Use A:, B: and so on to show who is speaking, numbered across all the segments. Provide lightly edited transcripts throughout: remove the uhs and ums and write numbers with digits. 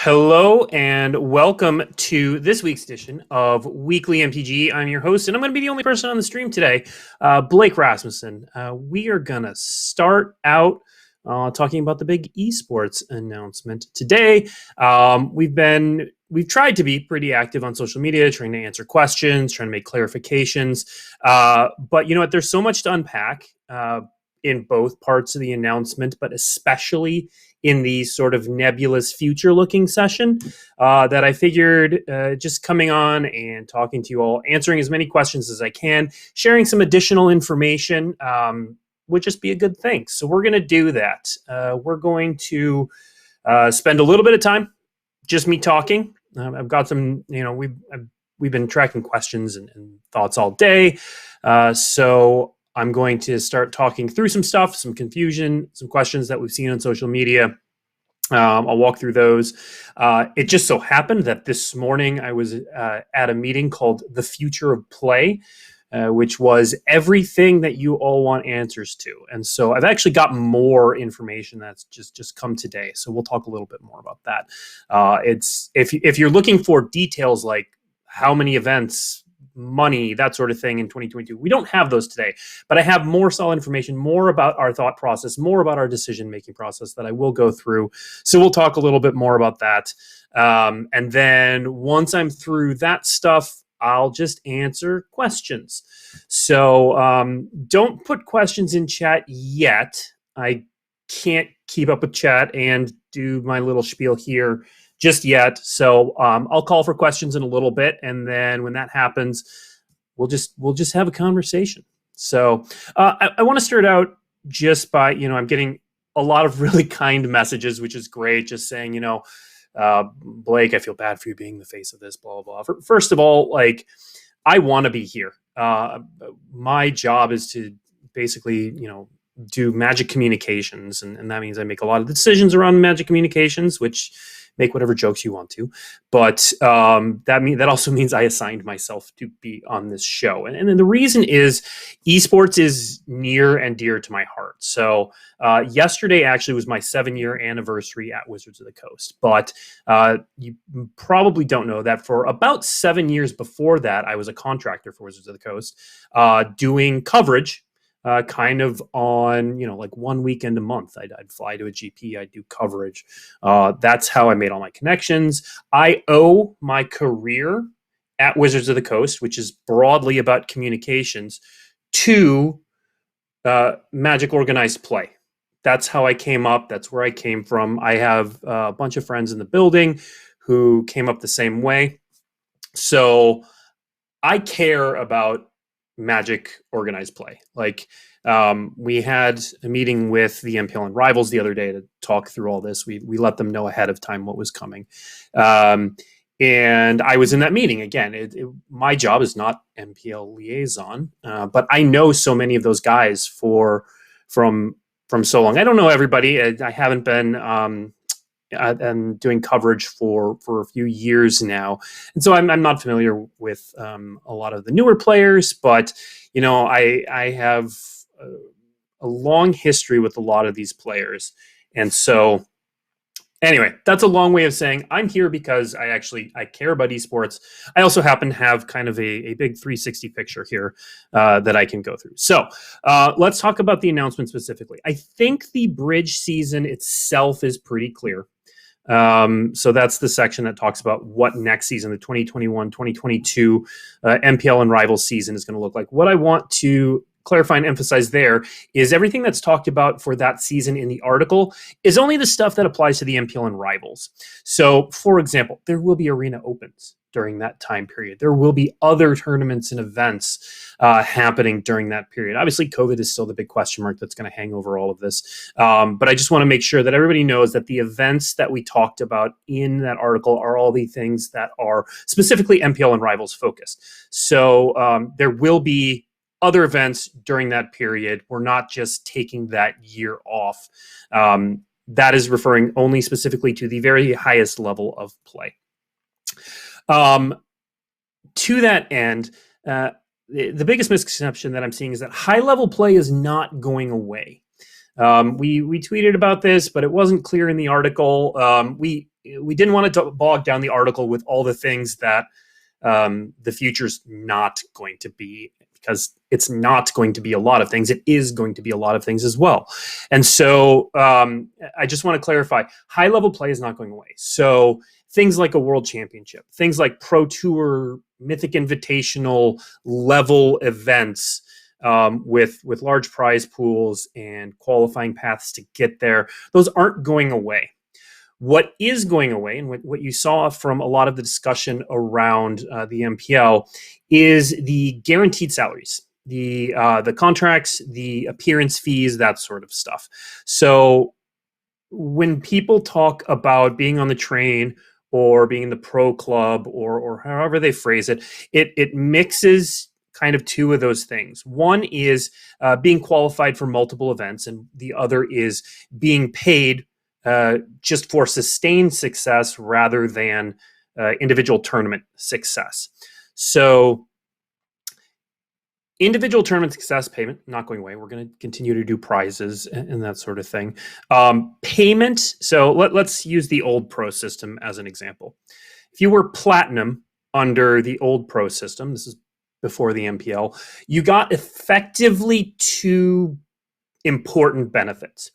A: Hello and welcome to this week's edition of Weekly MTG. I'm your host, and I'm going to be the only person on the stream today, Blake Rasmussen. We are going to start out talking about the big esports announcement today. We've tried to be pretty active on social media, trying to answer questions, trying to make clarifications. But you know what? There's so much to unpack in both parts of the announcement, but especially in the sort of nebulous future-looking session that I figured just coming on and talking to you all, answering as many questions as I can, sharing some additional information would just be a good thing. So we're going to do that. We're going to spend a little bit of time, just me talking. I've got some, we've been tracking questions and thoughts all day. So I'm going to start talking through some stuff, some confusion, some questions that we've seen on social media. I'll walk through those. It just so happened that this morning I was at a meeting called The Future of Play, which was everything that you all want answers to. And so I've actually got more information that's just come today. So we'll talk a little bit more about that. It's if you're looking for details like how many events, money, that sort of thing in 2022. We don't have those today, but I have more solid information, more about our thought process, more about our decision-making process that I will go through. So we'll talk a little bit more about that. And then once I'm through that stuff, I'll just answer questions. So don't put questions in chat yet. I can't keep up with chat and do my little spiel here just yet. So I'll call for questions in a little bit, and then when that happens, we'll just have a conversation. So I want to start out just by, I'm getting a lot of really kind messages, which is great. Just saying, Blake, I feel bad for you being the face of this, blah, blah, blah. First of all, I want to be here. My job is to basically, do Magic communications, and that means I make a lot of decisions around Magic communications, which make whatever jokes you want to, but that also means I assigned myself to be on this show, and then the reason is esports is near and dear to my heart. So yesterday actually was my 7-year anniversary at Wizards of the Coast, but you probably don't know that for about 7 years before that, I was a contractor for Wizards of the Coast, doing coverage. Kind of on, like 1 weekend a month. I'd fly to a GP, I'd do coverage. That's how I made all my connections. I owe my career at Wizards of the Coast, which is broadly about communications, to Magic Organized Play. That's how I came up. That's where I came from. I have a bunch of friends in the building who came up the same way. So I care about Magic Organized Play. We had a meeting with the MPL and Rivals the other day to talk through all this. We let them know ahead of time what was coming. And I was in that meeting. Again, my job is not MPL liaison, but I know so many of those guys from so long. I don't know everybody. I haven't been I'm doing coverage for a few years now, and so I'm not familiar with a lot of the newer players, but I have a long history with a lot of these players, and so anyway, that's a long way of saying I'm here because I care about esports. I also happen to have kind of a big 360 picture here that I can go through. So let's talk about the announcement specifically. I think the bridge season itself is pretty clear. So that's the section that talks about what next season, the 2021-2022 MPL and Rivals season is going to look like. What I want to clarify and emphasize there is everything that's talked about for that season in the article is only the stuff that applies to the MPL and Rivals. So, for example, there will be arena opens during that time period. There will be other tournaments and events happening during that period. Obviously, COVID is still the big question mark that's going to hang over all of this. But I just want to make sure that everybody knows that the events that we talked about in that article are all the things that are specifically MPL and Rivals focused. So there will be other events during that period. We're not just taking that year off. That is referring only specifically to the very highest level of play. To that end, the biggest misconception that I'm seeing is that high-level play is not going away. We tweeted about this, but it wasn't clear in the article. We we didn't want to bog down the article with all the things that the future's not going to be, because it's not going to be a lot of things. It is going to be a lot of things as well. And so I just want to clarify, high level play is not going away. So things like a world championship, things like Pro Tour, Mythic Invitational level events with large prize pools and qualifying paths to get there, those aren't going away. What is going away, and what you saw from a lot of the discussion around the MPL, is the guaranteed salaries, the contracts, the appearance fees, that sort of stuff. So when people talk about being on the train or being in the pro club, or however they phrase it, it mixes kind of two of those things. One is being qualified for multiple events, and the other is being paid just for sustained success rather than individual tournament success. So individual tournament success payment, not going away. We're going to continue to do prizes and that sort of thing. Payment, so let's use the old pro system as an example. If you were platinum under the old pro system, this is before the MPL, you got effectively two important benefits.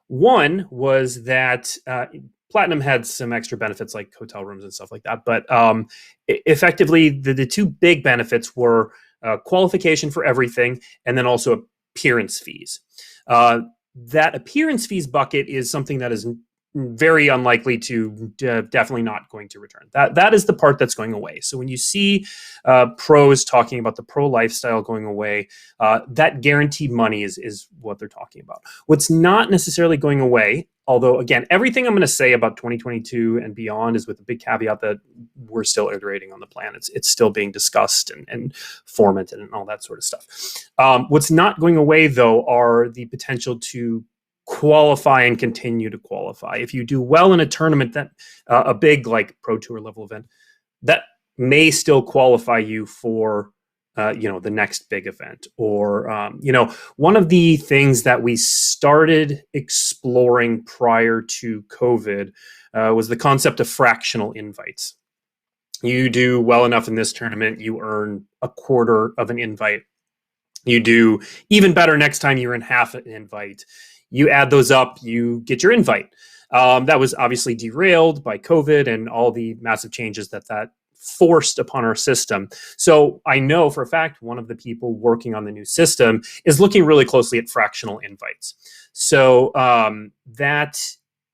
A: One was that Platinum had some extra benefits like hotel rooms and stuff like that. But effectively, the two big benefits were qualification for everything, and then also appearance fees. That appearance fees bucket is something that is very unlikely to definitely not going to return. That is the part that's going away. So when you see pros talking about the pro lifestyle going away, that guaranteed money is what they're talking about. What's not necessarily going away, although again, everything I'm going to say about 2022 and beyond is with a big caveat that we're still iterating on the plan. It's still being discussed and formatted and all that sort of stuff. What's not going away though are the potential to qualify and continue to qualify. If you do well in a tournament, that a big like Pro Tour level event, that may still qualify you for the next big event. Or one of the things that we started exploring prior to COVID was the concept of fractional invites. You do well enough in this tournament, you earn a quarter of an invite. You do even better next time, you earn half an invite. You add those up, you get your invite. That was obviously derailed by COVID and all the massive changes that forced upon our system. So I know for a fact one of the people working on the new system is looking really closely at fractional invites. So that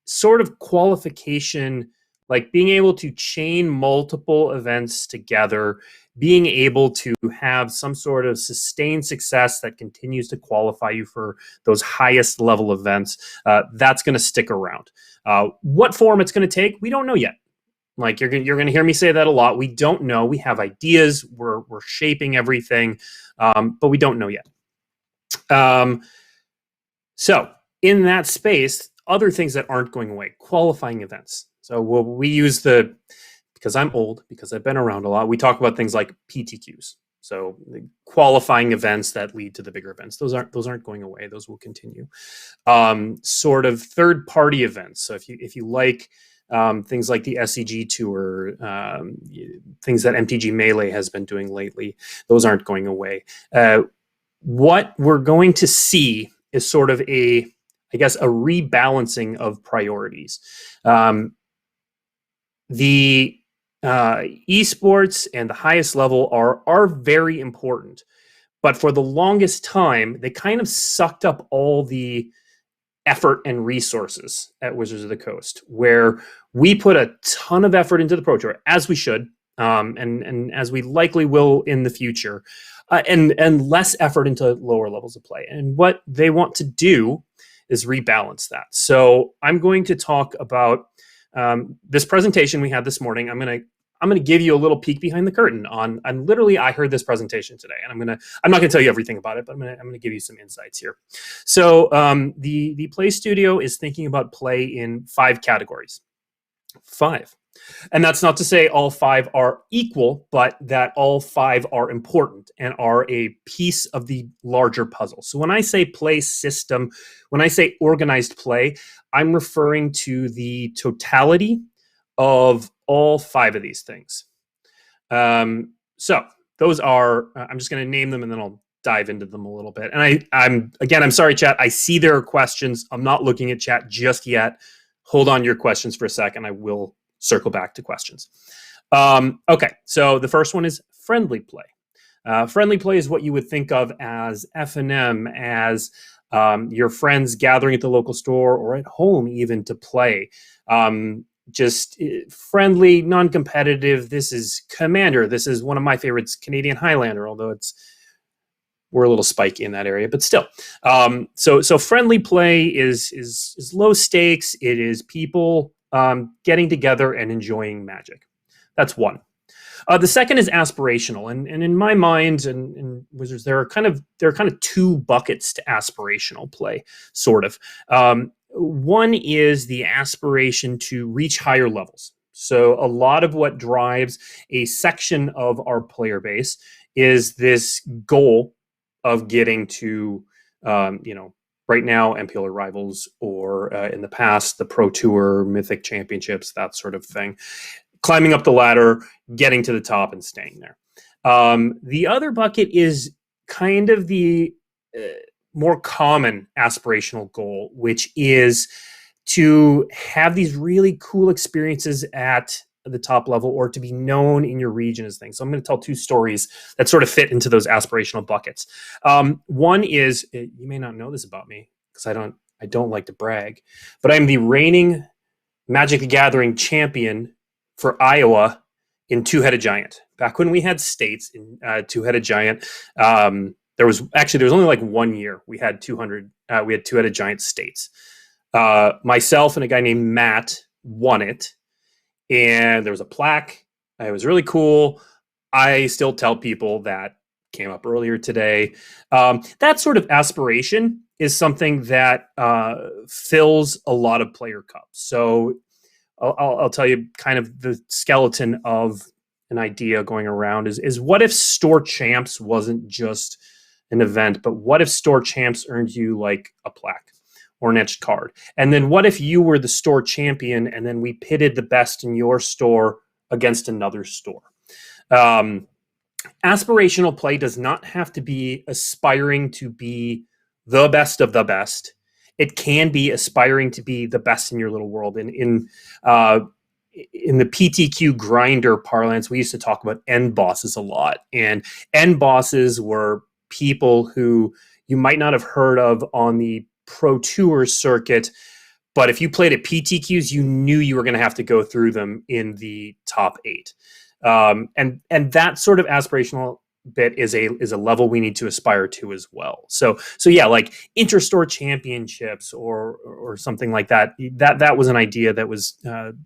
A: sort of qualification, like being able to chain multiple events together, being able to have some sort of sustained success that continues to qualify you for those highest level events, that's going to stick around. What form it's going to take, we don't know yet. Like you're going to hear me say that a lot. We don't know. We have ideas. We're shaping everything, but we don't know yet. So in that space, other things that aren't going away, qualifying events. So we use because I'm old, because I've been around a lot, we talk about things like PTQs. So the qualifying events that lead to the bigger events. Those aren't going away. Those will continue. Sort of third-party events. So if you like things like the SCG Tour, things that MTG Melee has been doing lately, those aren't going away. What we're going to see is sort of a rebalancing of priorities. The esports and the highest level are very important, but for the longest time they kind of sucked up all the effort and resources at Wizards of the Coast, where we put a ton of effort into the Pro Tour, as we should, and as we likely will in the future, and less effort into lower levels of play. And what they want to do is rebalance that. So I'm going to talk about this presentation we had this morning. I'm going to give you a little peek behind the curtain on literally, I heard this presentation today, and I'm not going to tell you everything about it, but I'm going to give you some insights here. So the Play Studio is thinking about play in 5 categories. 5. And that's not to say all 5 are equal, but that all 5 are important and are a piece of the larger puzzle. So when I say play system, when I say organized play, I'm referring to the totality of all 5 of these things. So those are, I'm just going to name them and then I'll dive into them a little bit. And I'm sorry, chat. I see there are questions. I'm not looking at chat just yet. Hold on to your questions for a second. I will circle back to questions. Okay, so the first one is friendly play. Friendly play is what you would think of as F&M, as your friends gathering at the local store or at home even to play. Just friendly, non-competitive. This is Commander. This is one of my favorites, Canadian Highlander, although we're a little spiky in that area, but still. So friendly play is low stakes. It is people getting together and enjoying Magic. That's one. The second is aspirational, and in my mind, and Wizards, there are kind of 2 buckets to aspirational play, sort of. One is the aspiration to reach higher levels. So a lot of what drives a section of our player base is this goal of getting to, right now, MPL Rivals, or in the past, the Pro Tour, Mythic Championships, that sort of thing. Climbing up the ladder, getting to the top, and staying there. The other bucket is kind of the more common aspirational goal, which is to have these really cool experiences at the top level or to be known in your region as things. So I'm going to tell 2 stories that sort of fit into those aspirational buckets. One is, you may not know this about me because I don't like to brag, but I'm the reigning Magic the Gathering champion for Iowa in Two-Headed Giant. Back when we had states in Two-Headed Giant, there was only like 1 year we had 200. We had Two-Headed Giant states. Myself and a guy named Matt won it, and there was a plaque. It was really cool. I still tell people that came up earlier today. That sort of aspiration is something that fills a lot of player cups. So I'll tell you kind of the skeleton of an idea going around is what if Store Champs wasn't just an event, but what if Store Champs earned you like a plaque or an etched card? And then what if you were the store champion and then we pitted the best in your store against another store? Aspirational play does not have to be aspiring to be the best of the best. It can be aspiring to be the best in your little world. In the PTQ grinder parlance, we used to talk about end bosses a lot. And end bosses were people who you might not have heard of on the Pro Tour circuit, but if you played at PTQs, you knew you were going to have to go through them in the top 8. And that sort of aspirational bit is a level we need to aspire to as well. So yeah, like interstore championships or something like that. That was an idea that was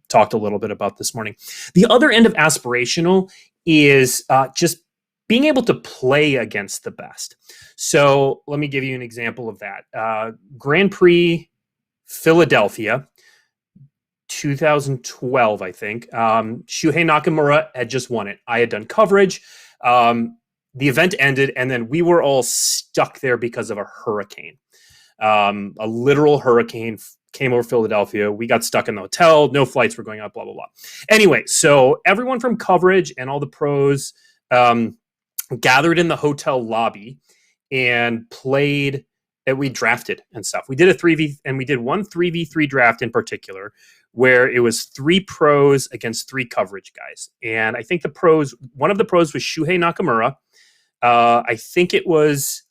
A: talked a little bit about this morning. The other end of aspirational is just being able to play against the best. So let me give you an example of that. Grand Prix Philadelphia, 2012, I think. Shuhei Nakamura had just won it. I had done coverage. The event ended, and then we were all stuck there because of a hurricane. A literal hurricane came over Philadelphia. We got stuck in the hotel. No flights were going up, blah, blah, blah. Anyway, so everyone from coverage and all the pros gathered in the hotel lobby and played, and we drafted and stuff. We did a 3v, and we did one 3v3 draft in particular, where it was 3 pros against 3 coverage guys. And I think one of the pros was Shuhei Nakamura. I think it was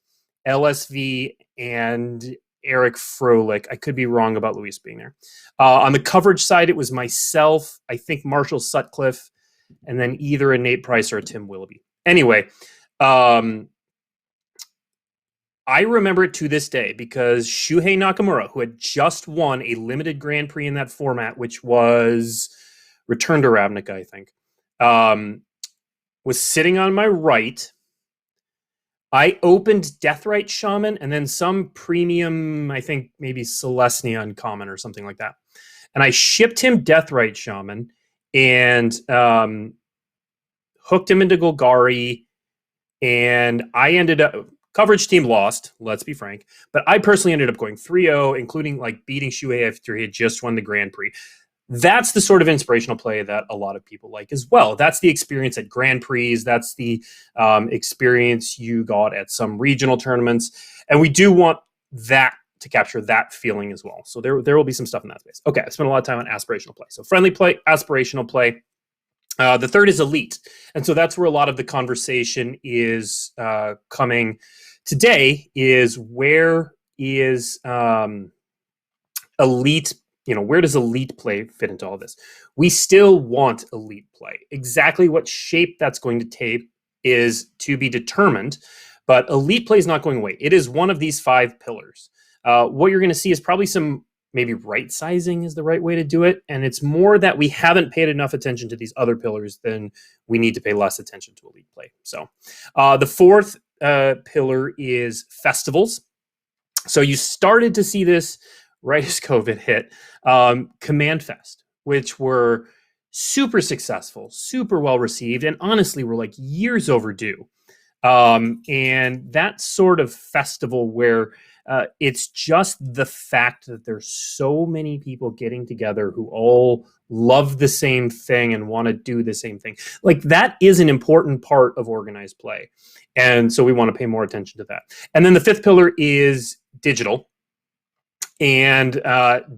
A: LSV and Eric Froelich. I could be wrong about Luis being there. On the coverage side, it was myself, I think Marshall Sutcliffe, and then either a Nate Price or a Tim Willoughby. Anyway, I remember it to this day because Shuhei Nakamura, who had just won a limited Grand Prix in that format, which was Return to Ravnica, I think, was sitting on my right. I opened Deathrite Shaman and then some premium, I think maybe Celestia Uncommon or something like that. And I shipped him Deathrite Shaman and hooked him into Golgari. And I ended up, coverage team lost, let's be frank. But I personally ended up going 3-0, including like beating Shuhei after he had just won the Grand Prix. That's the sort of inspirational play that a lot of people like as well. That's the experience at Grand Prix. That's the experience you got at some regional tournaments. And we do want that to capture that feeling as well. So there will be some stuff in that space. Okay, I spent a lot of time on aspirational play. So friendly play, aspirational play. The third is elite. And so that's where a lot of the conversation is coming today, is where is elite, where does elite play fit into all this? We still want elite play. Exactly what shape that's going to take is to be determined, but elite play is not going away. It is one of these 5 pillars. What you're going to see is probably some, maybe right sizing is the right way to do it. And it's more that we haven't paid enough attention to these other pillars than we need to pay less attention to elite play. So the fourth pillar is festivals. So you started to see this right as COVID hit. Command Fest, which were super successful, super well received, and honestly were like years overdue. And that sort of festival where it's just the fact that there's so many people getting together who all love the same thing and want to do the same thing. Like, that is an important part of organized play. And so we want to pay more attention to that. And then the fifth pillar is digital. And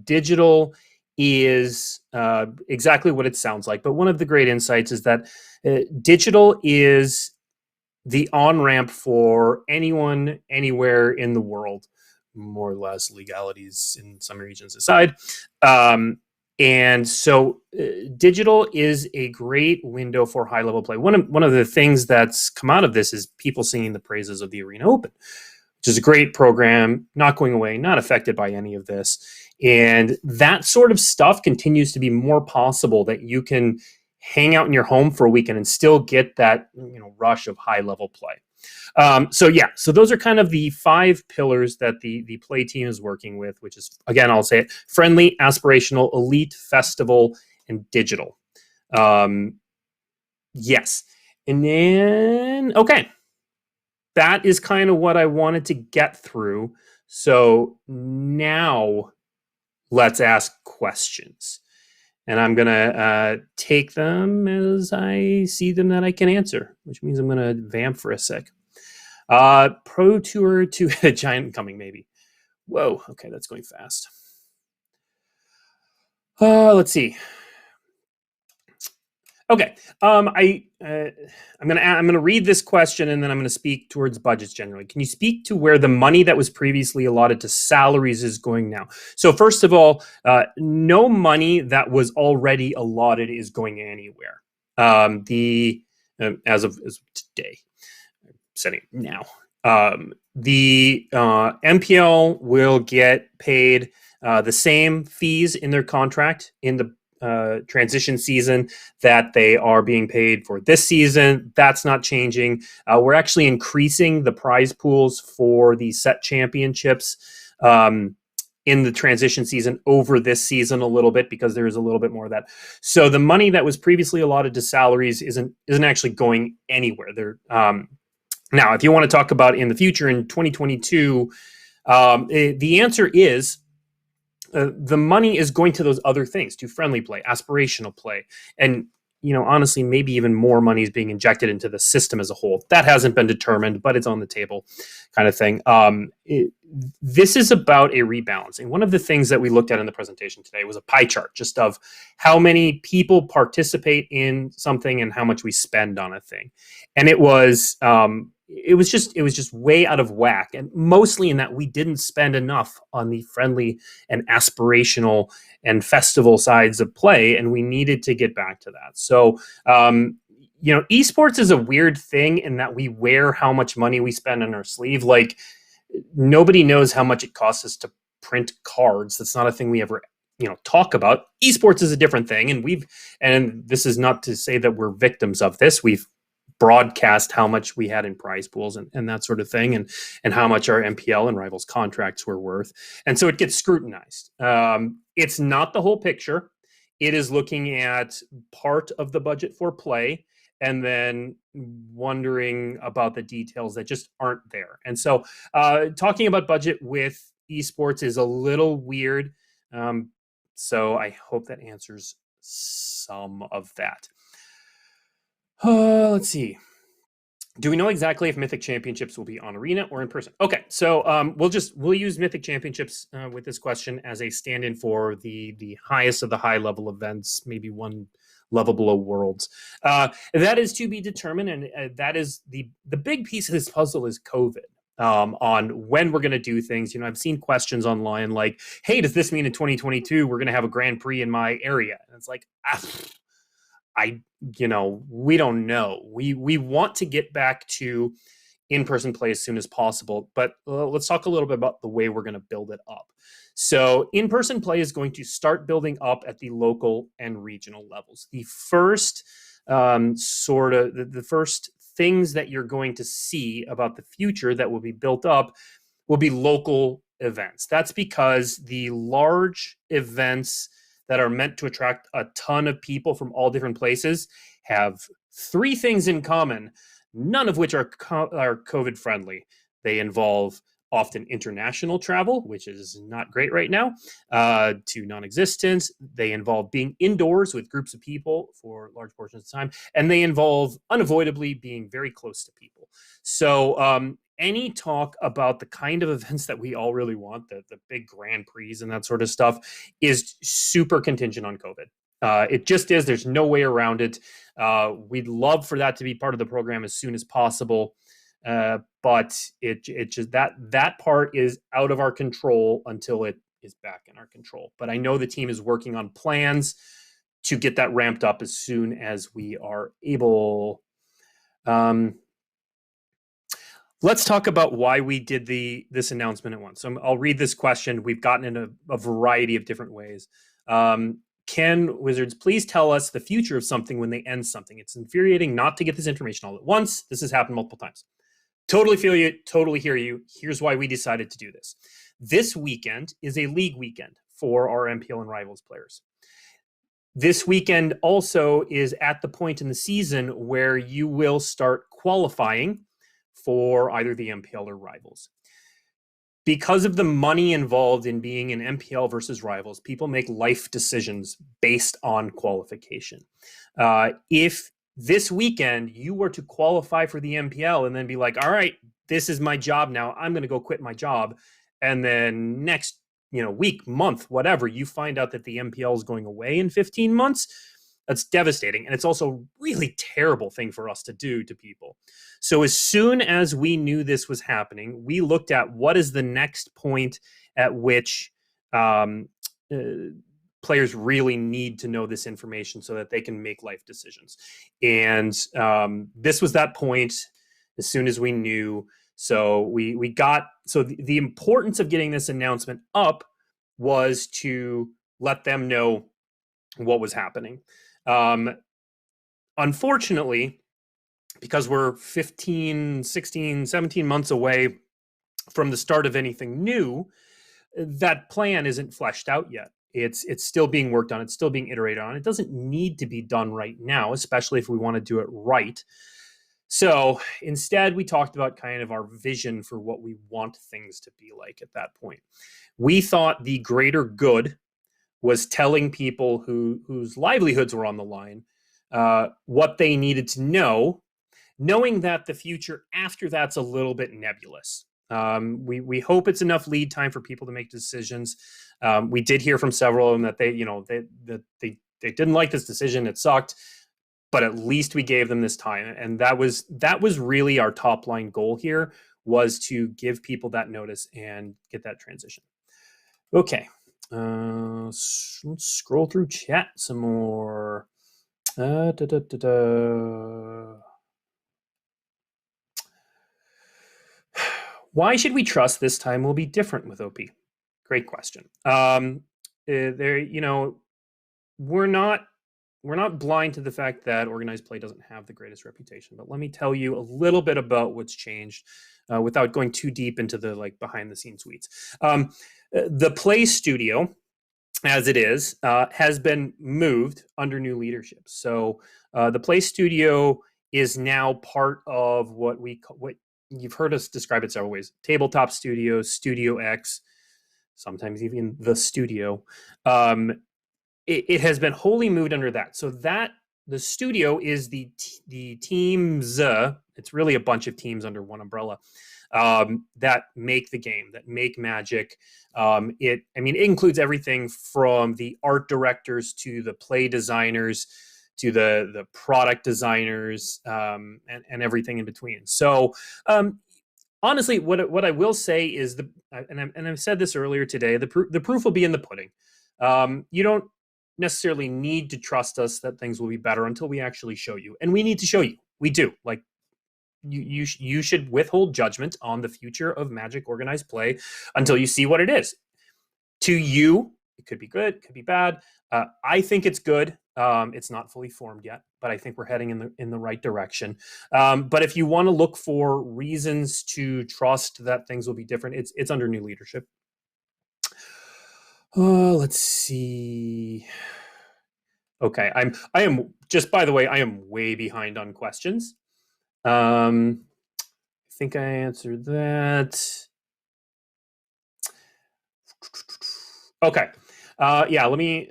A: digital is exactly what it sounds like. But one of the great insights is that digital is the on-ramp for anyone, anywhere in the world, more or less, legalities in some regions aside. And so digital is a great window for high-level play. One of the things that's come out of this is people singing the praises of the Arena Open, which is a great program, not going away, not affected by any of this. And that sort of stuff continues to be more possible, that you can hang out in your home for a weekend and still get that rush of high-level play. So those are kind of the 5 pillars that the play team is working with, which is, again, I'll say it: friendly, aspirational, elite, festival, and digital. Yes. And then, okay. That is kind of what I wanted to get through. So now let's ask questions. And I'm going to take them as I see them that I can answer, which means I'm going to vamp for a sec. Pro Tour to a Giant coming, maybe. Whoa, okay, that's going fast. Let's see. Okay, I'm gonna read this question, and then I'm gonna speak towards budgets generally. Can you speak to where the money that was previously allotted to salaries is going now? So first of all, no money that was already allotted is going anywhere. As of today, I'm setting it now. The MPL will get paid the same fees in their contract in the transition season that they are being paid for this season. That's not changing. We're actually increasing the prize pools for the set championships in the transition season over this season a little bit, because there is a little bit more of that. So the money that was previously allotted to salaries isn't actually going anywhere. Now, if you want to talk about in the future in 2022, the answer is the money is going to those other things, to friendly play, aspirational play, and honestly, maybe even more money is being injected into the system as a whole. That hasn't been determined, but it's on the table, kind of thing. This is about a rebalancing. One of the things that we looked at in the presentation today was a pie chart, just of how many people participate in something and how much we spend on a thing, and it was just way out of whack, and mostly in that we didn't spend enough on the friendly and aspirational and festival sides of play, and we needed to get back to that. So esports is a weird thing in that we wear how much money we spend on our sleeve. Like, nobody knows how much it costs us to print cards. That's not a thing we ever talk about. Esports is a different thing, and this is not to say that we're victims of this. We've broadcast how much we had in prize pools and that sort of thing, and how much our MPL and Rivals contracts were worth. And so it gets scrutinized. It's not the whole picture. It is looking at part of the budget for play and then wondering about the details that just aren't there. And so talking about budget with esports is a little weird. So I hope that answers some of that. Let's see. Do we know exactly if Mythic Championships will be on Arena or in person? Okay, so we'll use Mythic Championships with this question as a stand-in for the highest of the high-level events, maybe one level below Worlds. That is to be determined, and that is the big piece of this puzzle is COVID. On when we're going to do things. I've seen questions online like, hey, does this mean in 2022 we're going to have a Grand Prix in my area? And it's like, we don't know. We want to get back to in-person play as soon as possible, but let's talk a little bit about the way we're going to build it up. So in-person play is going to start building up at the local and regional levels. The first the first things that you're going to see about the future that will be built up will be local events. That's because the large events that are meant to attract a ton of people from all different places have three things in common, none of which are COVID friendly. They involve often international travel, which is not great right now, to non-existent. They involve being indoors with groups of people for large portions of the time, and they involve unavoidably being very close to people. So any talk about the kind of events that we all really want, the big Grand Prix and that sort of stuff, is super contingent on COVID. It just is. There's no way around it. We'd love for that to be part of the program as soon as possible. But it just that part is out of our control until it is back in our control. But I know the team is working on plans to get that ramped up as soon as we are able. Let's talk about why we did this announcement at once. So I'll read this question. We've gotten in a variety of different ways. Can Wizards please tell us the future of something when they end something? It's infuriating not to get this information all at once. This has happened multiple times. Totally feel you, totally hear you. Here's why we decided to do this. This weekend is a league weekend for our MPL and Rivals players. This weekend also is at the point in the season where you will start qualifying for either the MPL or Rivals. Because of the money involved in being in MPL versus Rivals, people make life decisions based on qualification. If this weekend you were to qualify for the MPL and then be like, all right, this is my job now, I'm going to go quit my job. And then next, week, month, whatever, you find out that the MPL is going away in 15 months. That's devastating. And it's also a really terrible thing for us to do to people. So as soon as we knew this was happening, we looked at what is the next point at which players really need to know this information so that they can make life decisions. And this was that point as soon as we knew. So the importance of getting this announcement up was to let them know what was happening. Unfortunately, because we're 15, 16, 17 months away from the start of anything new, that plan isn't fleshed out yet. It's still being worked on. It's still being iterated on. It doesn't need to be done right now, especially if we want to do it right. So instead, we talked about kind of our vision for what we want things to be like at that point. We thought the greater good was telling people whose livelihoods were on the line what they needed to know, knowing that the future after that's a little bit nebulous. We hope it's enough lead time for people to make decisions. We did hear from several of them that they didn't like this decision. It sucked, but at least we gave them this time, and that was really our top line goal here, was to give people that notice and get that transition. Okay, let's scroll through chat some more. Why should we trust this time will be different with OP? Great question. We're not blind to the fact that organized play doesn't have the greatest reputation, but let me tell you a little bit about what's changed without going too deep into the behind the scenes weeds. The Play Studio, as it is, has been moved under new leadership. So the Play Studio is now part of what you've heard us describe it several ways: Tabletop Studio, Studio X. sometimes even the studio, it has been wholly moved under that. So that the studio is the teams. It's really a bunch of teams under one umbrella that make the game, that make Magic. It includes everything from the art directors to the play designers to the product designers, and everything in between. So honestly, what I will say is and I've said this earlier today, the proof will be in the pudding. You don't necessarily need to trust us that things will be better until we actually show you, and we need to show you. We do. Like, you should withhold judgment on the future of Magic organized play until you see what it is. To you, it could be good, it could be bad. I think it's good. It's not fully formed yet, but I think we're heading in the right direction. But if you want to look for reasons to trust that things will be different, it's under new leadership. Let's see. Okay, I am just, by the way, I am way behind on questions. I think I answered that. Okay. Yeah, let me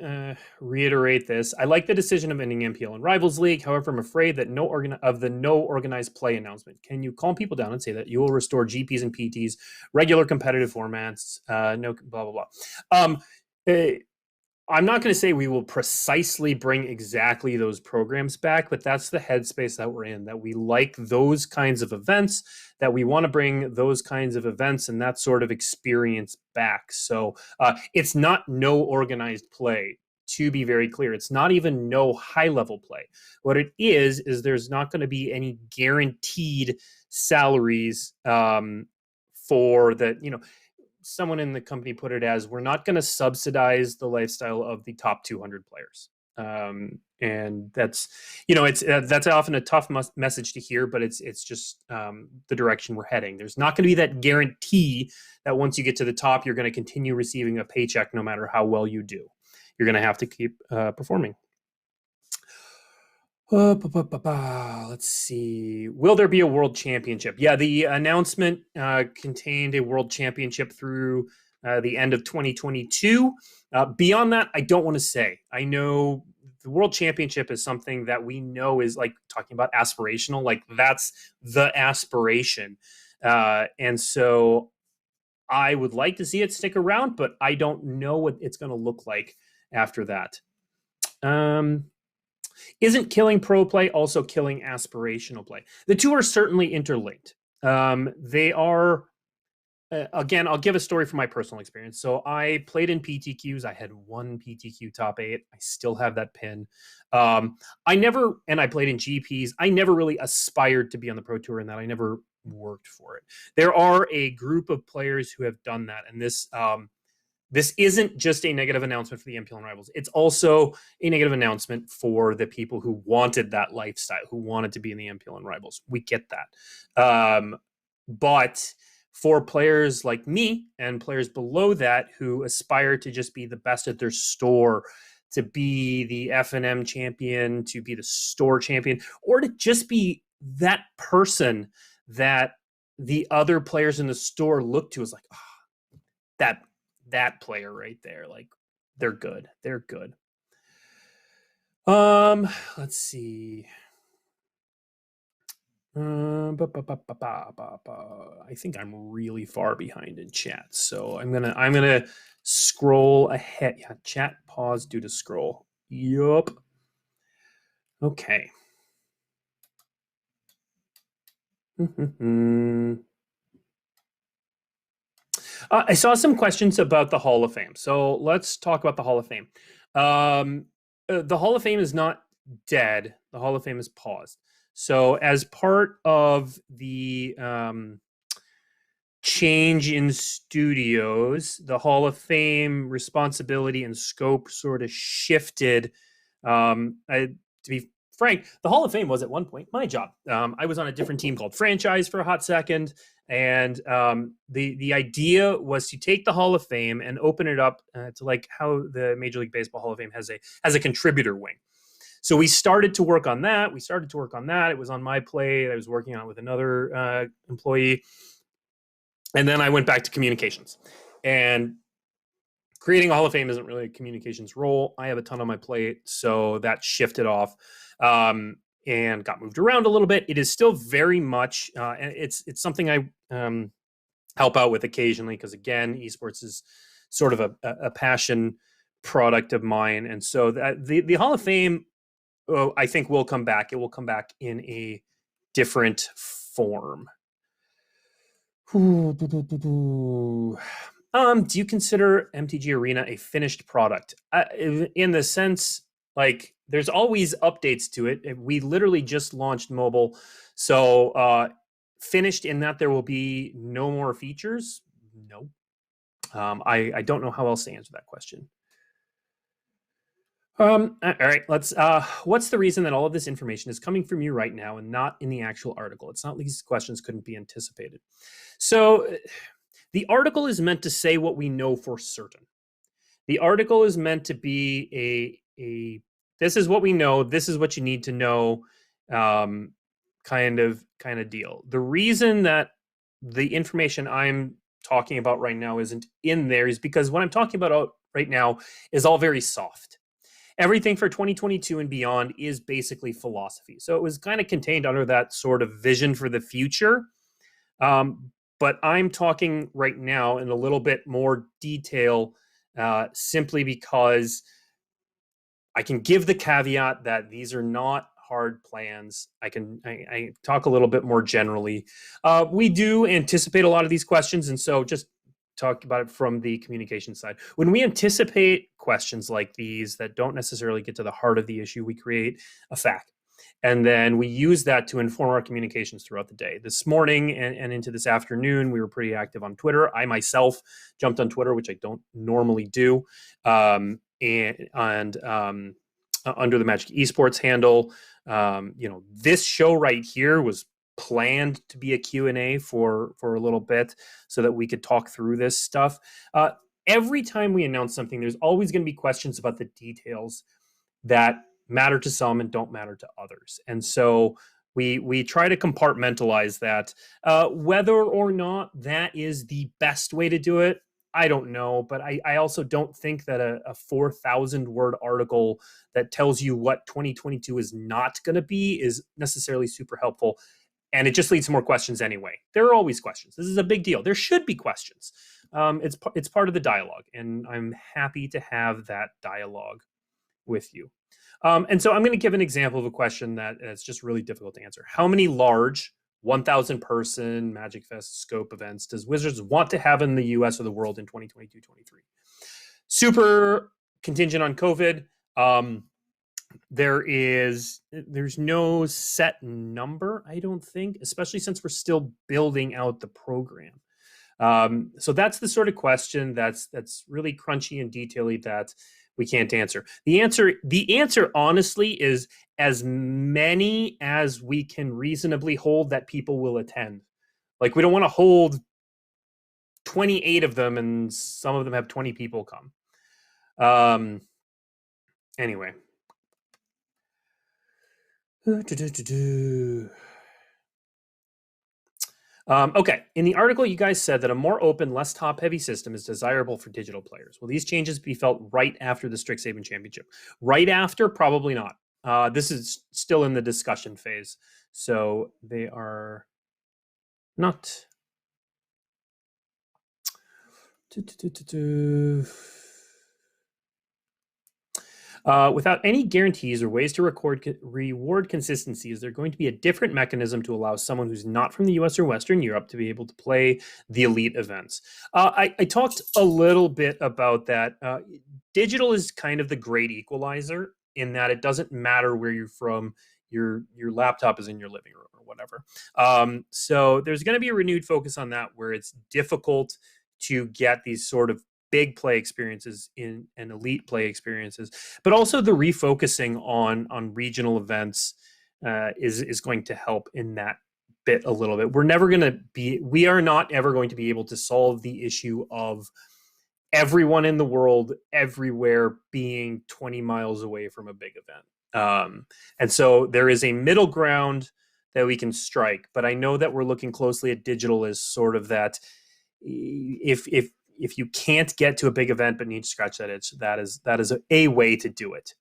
A: reiterate this. I like the decision of ending MPL and Rivals League. However, I'm afraid that no organized play announcement. Can you calm people down and say that you will restore GPs and PTs, regular competitive formats, no blah, blah, blah. I'm not going to say we will precisely bring exactly those programs back, but that's the headspace that we're in, that we like those kinds of events, that we want to bring those kinds of events and that sort of experience back. So it's not no organized play, to be very clear. It's not even no high-level play. What it is there's not going to be any guaranteed salaries for that, someone in the company put it as, we're not going to subsidize the lifestyle of the top 200 players. And that's, that's often a tough message to hear, but it's just the direction we're heading. There's not going to be that guarantee that once you get to the top, you're going to continue receiving a paycheck no matter how well you do. You're going to have to keep performing. Let's see. Will there be a world championship? Yeah, the announcement contained a world championship through the end of 2022. Beyond that, I don't want to say. I know the world championship is something that we know is, like, talking about aspirational. Like, that's the aspiration. And so I would like to see it stick around, but I don't know what it's going to look like after that. Isn't killing pro play also killing aspirational play? The two are certainly interlinked. They are, again, I'll give a story from my personal experience. So I played in PTQs. I had one PTQ top 8. I still have that pin. I played in GPs. I never really aspired to be on the Pro Tour in that. I never worked for it. There are a group of players who have done that. And this isn't just a negative announcement for the MPL and Rivals. It's also a negative announcement for the people who wanted that lifestyle, who wanted to be in the MPL and Rivals. We get that. But for players like me and players below that who aspire to just be the best at their store, to be the F&M champion, to be the store champion, or to just be that person that the other players in the store look to as like, oh, that player right there, like, they're good. They're good. Let's see. I think I'm really far behind in chat, so I'm gonna scroll ahead. Yeah, chat pause due to scroll. Yup. Okay. I saw some questions about the Hall of Fame. So let's talk about the Hall of Fame. The Hall of Fame is not dead. The Hall of Fame is paused. So as part of the change in studios, the Hall of Fame responsibility and scope sort of shifted. To be frank, the Hall of Fame was at one point my job. I was on a different team called Franchise for a hot second. And the idea was to take the Hall of Fame and open it up to, like, how the Major League Baseball Hall of Fame has a contributor wing. So we started to work on that. It was on my plate. I was working on it with another employee. And then I went back to communications. And creating a Hall of Fame isn't really a communications role. I have a ton on my plate, so that shifted off and got moved around a little bit. It is still very much, and it's something I help out with occasionally because, again, esports is sort of a passion product of mine. And so the Hall of Fame, I think, will come back. It will come back in a different form. Do you consider MTG Arena a finished product? In the sense, like, there's always updates to it. We literally just launched mobile, so finished in that there will be no more features. No, I don't know how else to answer that question. All right, let's. What's the reason that all of this information is coming from you right now and not in the actual article? It's not like these questions couldn't be anticipated. So the article is meant to say what we know for certain. The article is meant to be a this is what we know, this is what you need to know kind of deal. The reason that the information I'm talking about right now isn't in there is because what I'm talking about right now is all very soft. Everything for 2022 and beyond is basically philosophy. So it was kind of contained under that sort of vision for the future. But I'm talking right now in a little bit more detail simply because I can give the caveat that these are not hard plans. I talk a little bit more generally. We do anticipate a lot of these questions, and so just talk about it from the communication side. When we anticipate questions like these that don't necessarily get to the heart of the issue, we create a fact. And then we use that to inform our communications throughout the day. This morning and into this afternoon, we were pretty active on Twitter. I myself jumped on Twitter, which I don't normally do, and under the Magic Esports handle. This show right here was planned to be a Q&A for a little bit so that we could talk through this stuff. Every time we announce something, there's always going to be questions about the details that matter to some and don't matter to others. And so we try to compartmentalize that. Whether or not that is the best way to do it, I don't know. But I also don't think that a 4,000 word article that tells you what 2022 is not going to be is necessarily super helpful. And it just leads to more questions anyway. There are always questions. This is a big deal. There should be questions. It's part of the dialogue, and I'm happy to have that dialogue with you. And so I'm going to give an example of a question that's just really difficult to answer. How many large 1,000 person Magic Fest scope events does Wizards want to have in the US or the world in 2022-23? Super contingent on COVID. There's no set number, I don't think, especially since we're still building out the program. So that's the sort of question that's really crunchy and detaily that we can't answer. The answer honestly is as many as we can reasonably hold that people will attend. Like, we don't want to hold 28 of them and some of them have 20 people come. Anyway. Okay, in the article, you guys said that a more open, less top-heavy system is desirable for digital players. Will these changes be felt right after the Strixhaven Championship? Right after? Probably not. This is still in the discussion phase, so they are not. Without any guarantees or ways to reward consistency, is there going to be a different mechanism to allow someone who's not from the US or Western Europe to be able to play the elite events? I talked a little bit about that. Digital is kind of the great equalizer in that it doesn't matter where you're from. Your laptop is in your living room or whatever. So there's going to be a renewed focus on that, where it's difficult to get these sort of big play experiences in and elite play experiences, but also the refocusing on regional events is going to help in that bit a little bit. We are not ever going to be able to solve the issue of everyone in the world everywhere being 20 miles away from a big event. And so there is a middle ground that we can strike, but I know that we're looking closely at digital as sort of that. If if you can't get to a big event but need to scratch that itch, that is a way to do it.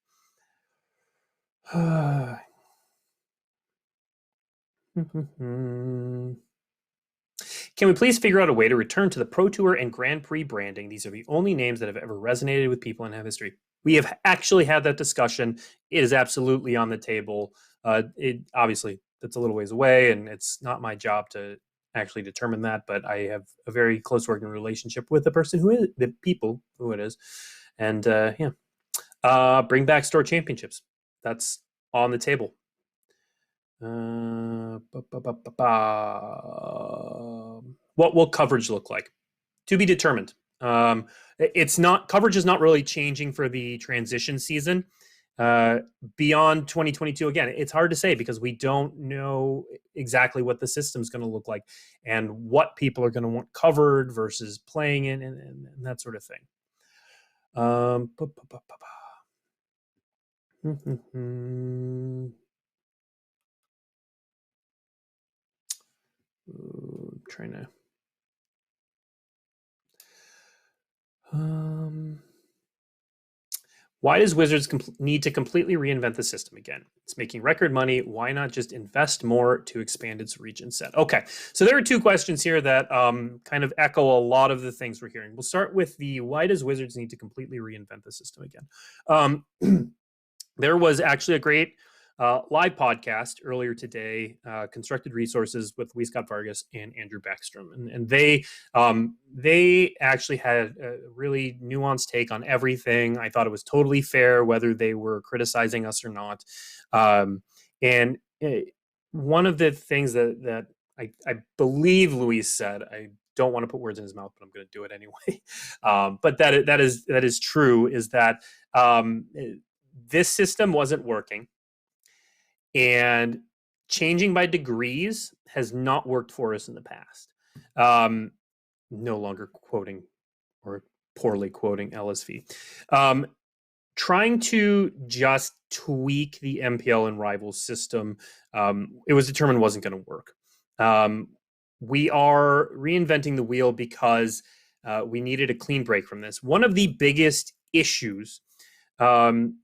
A: Can we please figure out a way to return to the Pro Tour and Grand Prix branding? These are the only names that have ever resonated with people and have history. We have actually had that discussion. It is absolutely on the table. It obviously, that's a little ways away, and it's not my job to actually determine that, but I have a very close working relationship with the person who is, the people who it is. And bring back store championships. That's on the table. What will coverage look like? To be determined. It's not, coverage is not really changing for the transition season. Beyond 2022, again, it's hard to say because we don't know exactly what the system's going to look like and what people are going to want covered versus playing in and that sort of thing. Trying to why does Wizards need to completely reinvent the system again? It's making record money. Why not just invest more to expand its reach and set? Okay, so there are two questions here that kind of echo a lot of the things we're hearing. We'll start with the why does Wizards need to completely reinvent the system again? There was actually a great live podcast earlier today, Constructed Resources with Lee Scott Vargas and Andrew Beckstrom, and they actually had a really nuanced take on everything. I thought it was totally fair, whether they were criticizing us or not. And one of the things that I believe Luis said, I don't want to put words in his mouth, but I'm going to do it anyway. But that is true. Is that this system wasn't working. And changing by degrees has not worked for us in the past. No longer quoting or poorly quoting LSV. Trying to just tweak the MPL and Rivals system, it was determined wasn't going to work. We are reinventing the wheel because we needed a clean break from this. One of the biggest issues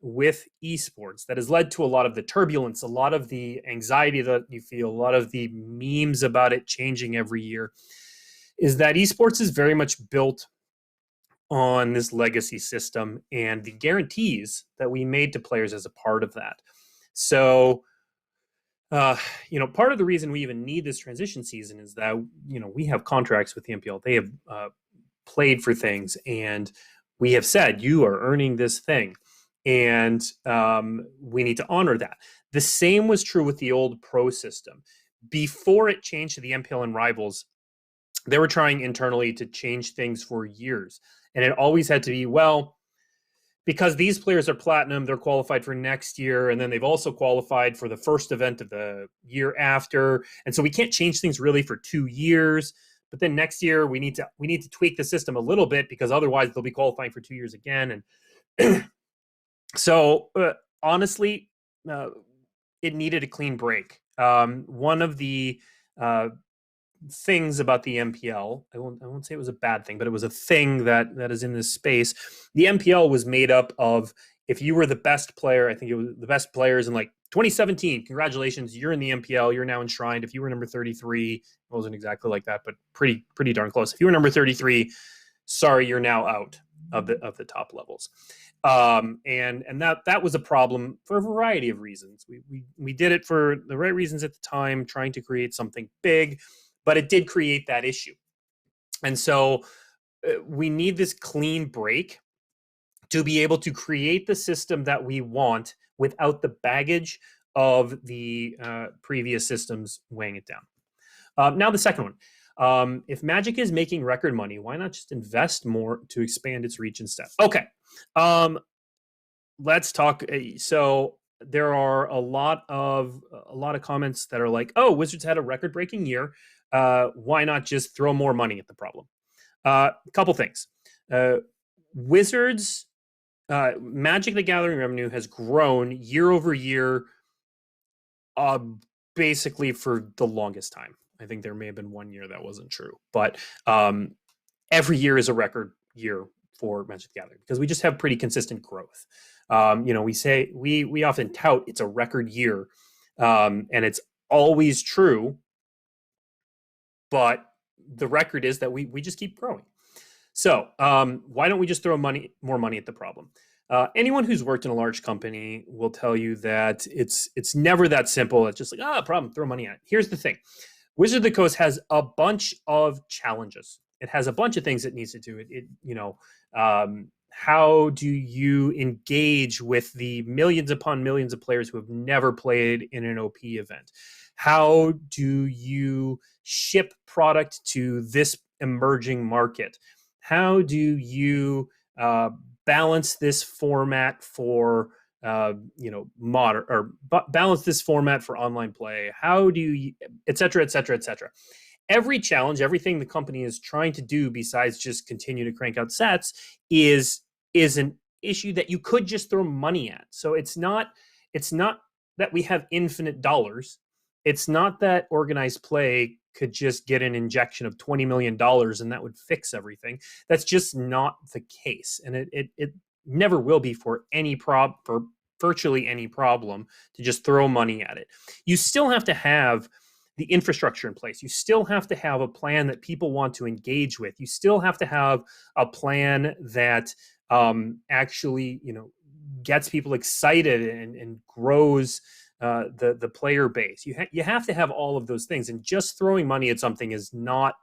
A: with esports that has led to a lot of the turbulence, a lot of the anxiety that you feel, a lot of the memes about it changing every year, is that esports is very much built on this legacy system and the guarantees that we made to players as a part of that. So, part of the reason we even need this transition season is that, we have contracts with the MPL. They have played for things, and we have said, you are earning this thing. And we need to honor that. The same was true with the old pro system. Before it changed to the MPL and Rivals, they were trying internally to change things for years. And it always had to be, well, because these players are platinum, they're qualified for next year. And then they've also qualified for the first event of the year after. And so we can't change things really for 2 years. But then next year we need to tweak the system a little bit because otherwise they'll be qualifying for 2 years again. And so honestly, it needed a clean break. One of the things about the MPL, I won't say it was a bad thing, but it was a thing that is in this space. The MPL was made up of, if you were the best player, I think it was the best players in like 2017, congratulations, you're in the MPL, you're now enshrined. If you were number 33, it wasn't exactly like that, but pretty darn close. If you were number 33, sorry, you're now out of the top levels. And that was a problem for a variety of reasons. We did it for the right reasons at the time, trying to create something big, but it did create that issue. And so we need this clean break to be able to create the system that we want without the baggage of the previous systems weighing it down. Now the second one. If Magic is making record money, why not just invest more to expand its reach instead? Okay. Let's talk. So there are a lot of comments that are like, "Oh, Wizards had a record-breaking year. Why not just throw more money at the problem?" A couple things. Wizards Magic the Gathering revenue has grown year over year, basically for the longest time. I think there may have been 1 year that wasn't true, but every year is a record year for Magic the Gathering because we just have pretty consistent growth. We often tout it's a record year, and it's always true. But the record is that we just keep growing. So why don't we just throw more money at the problem? Anyone who's worked in a large company will tell you that it's never that simple. It's just like, problem, throw money at it. Here's the thing. Wizard of the Coast has a bunch of challenges. It has a bunch of things it needs to do. How do you engage with the millions upon millions of players who have never played in an OP event? How do you ship product to this emerging market? How do you balance this format for modern, or balance this format for online play? How do you, et cetera, et cetera, et cetera? Every challenge, everything the company is trying to do besides just continue to crank out sets is an issue that you could just throw money at. So it's not that we have infinite dollars. It's not that organized play could just get an injection of $20 million and that would fix everything. That's just not the case. And it never will be for virtually any problem to just throw money at it. You still have to have the infrastructure in place. You still have to have a plan that people want to engage with. You still have to have a plan that actually, gets people excited and grows the player base. You have to have all of those things, and just throwing money at something is not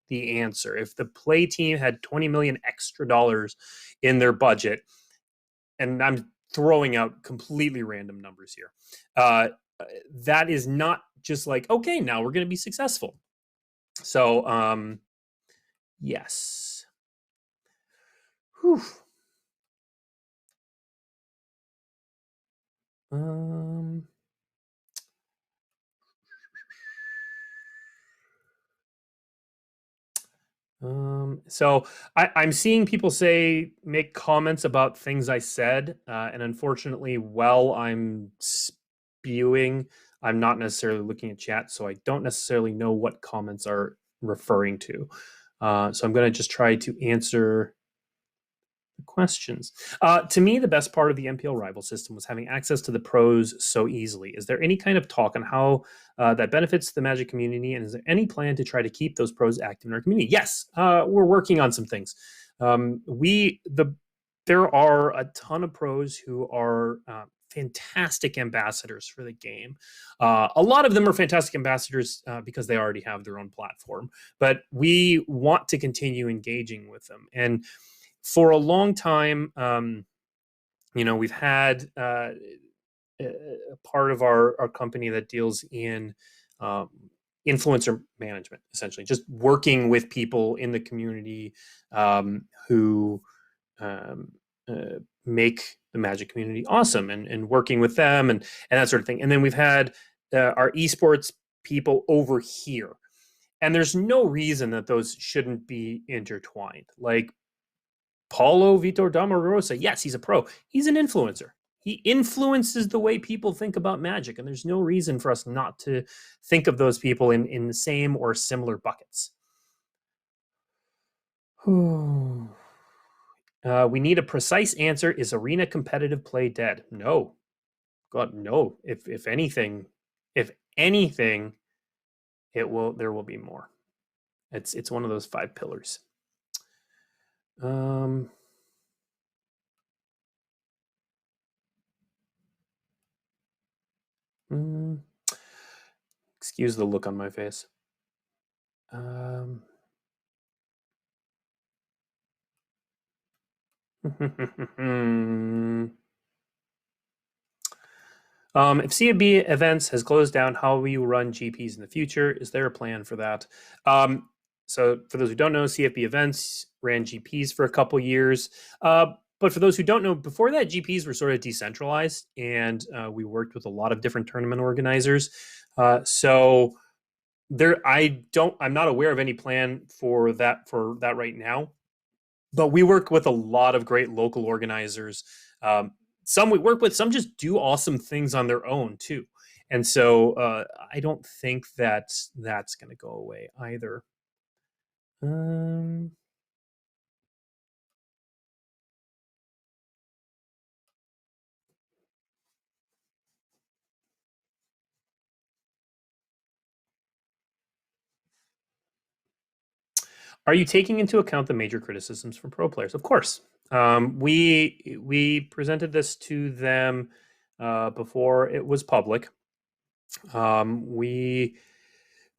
A: the answer. If the play team had $20 million extra dollars in their budget, and I'm throwing out completely random numbers here, that is not just like, okay, now we're going to be successful. So, yes. Whew. So I'm seeing people make comments about things I said, and unfortunately, while I'm spewing, I'm not necessarily looking at chat, so I don't necessarily know what comments are referring to. So I'm going to just try to answer questions. To me, the best part of the MPL rival system was having access to the pros so easily. Is there any kind of talk on how that benefits the Magic community, and is there any plan to try to keep those pros active in our community? Yes, we're working on some things. There are a ton of pros who are fantastic ambassadors for the game. A lot of them are fantastic ambassadors because they already have their own platform, but we want to continue engaging with them. And for a long time, we've had a part of our company that deals in influencer management, essentially, just working with people in the community who make the Magic community awesome, and working with them and that sort of thing. And then we've had our esports people over here. And there's no reason that those shouldn't be intertwined. Like, Paulo Vitor Damarosa, yes, he's a pro. He's an influencer. He influences the way people think about Magic, and there's no reason for us not to think of those people in the same or similar buckets. We need a precise answer. Is arena competitive play dead? No. God, no. If anything, there will be more. It's one of those 5 pillars. Excuse the look on my face. If CFB events has closed down, how will you run GPs in the future? Is there a plan for that? So for those who don't know, CFB events ran GPs for a couple years. But for those who don't know, before that, GPs were sort of decentralized, and we worked with a lot of different tournament organizers. So I'm not aware of any plan for that right now. But we work with a lot of great local organizers. Some we work with, some just do awesome things on their own too. And so I don't think that's going to go away either. Are you taking into account the major criticisms from pro players? Of course. We presented this to them before it was public. We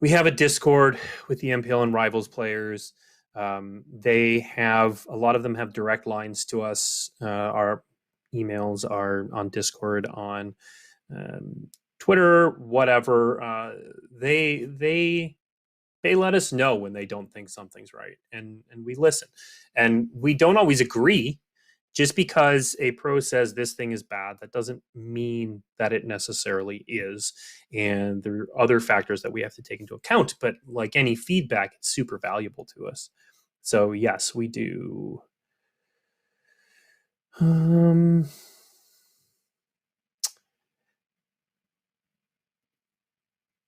A: have a Discord with the MPL and Rivals players. They have a lot of them have direct lines to us. Our emails are on Discord, on Twitter, whatever. They let us know when they don't think something's right, and we listen. And we don't always agree. Just because a pro says this thing is bad, that doesn't mean that it necessarily is. And there are other factors that we have to take into account. But like any feedback, it's super valuable to us. So yes, we do.